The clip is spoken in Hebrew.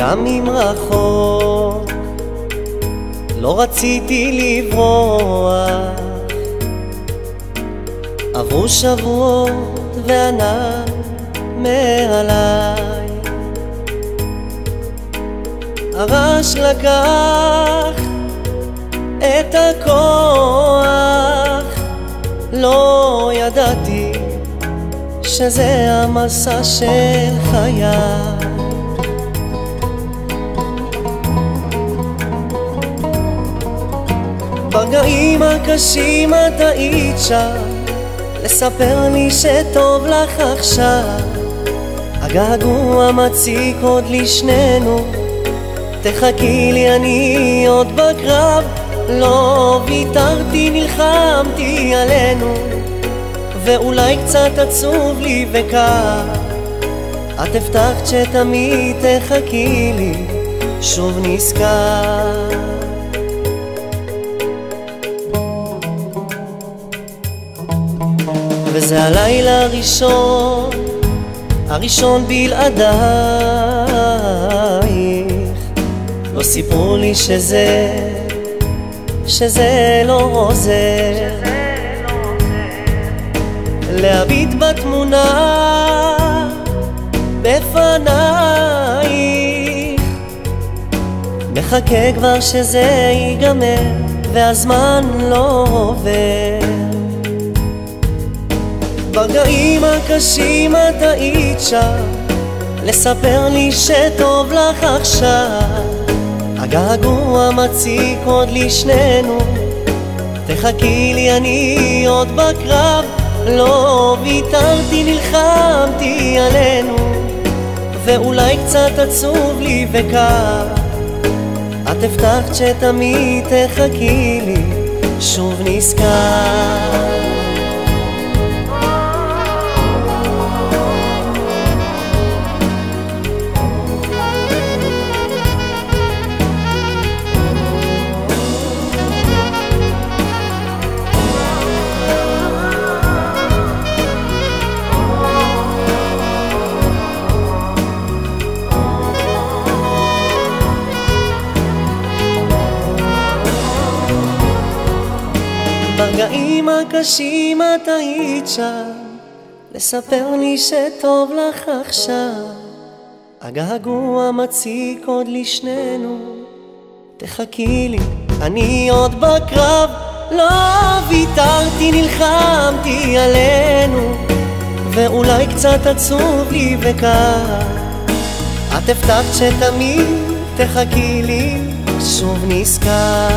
גם אם רחוק, לא רציתי לברוח. עברו שבועות וענן מעליי, הרעש לקח את הכוח. לא ידעתי שזה המסע של חיי. ברגעים הקשים את היית שם, לספר לי שטוב לך עכשיו. הגעגוע מציק עוד לשנינו, תחכי לי אני עוד בקרב. לא ויתרתי, נלחמתי עלינו, ואולי קצת עצוב לי וקר. את הבטחת שתמיד תחכי לי, שוב נזכר. וזה הלילה הראשון, הראשון בלעדייך. לא סיפרו לי שזה לא עוזר להביט בתמונה בפנייך. מחכה כבר שזה ייגמר והזמן לא עובר. ברגעים הקשים את היית שם, לספר לי שטוב לך עכשיו. הגעגוע מציק עוד לשנינו, תחכי לי אני עוד בקרב. לא ויתרתי, נלחמתי עלינו, ואולי קצת עצוב לי וקר. את הבטחת שתמיד תחכי לי, שוב נזכר. ברגעים הקשים את היית שם, לספר לי שטוב לך עכשיו. הגעגוע מציק עוד לשנינו, תחכי לי אני עוד בקרב. לא ויתרתי, נלחמתי עלינו, ואולי קצת עצוב לי וקר. את הבטחת שתמיד תחכי לי, שוב נזכר.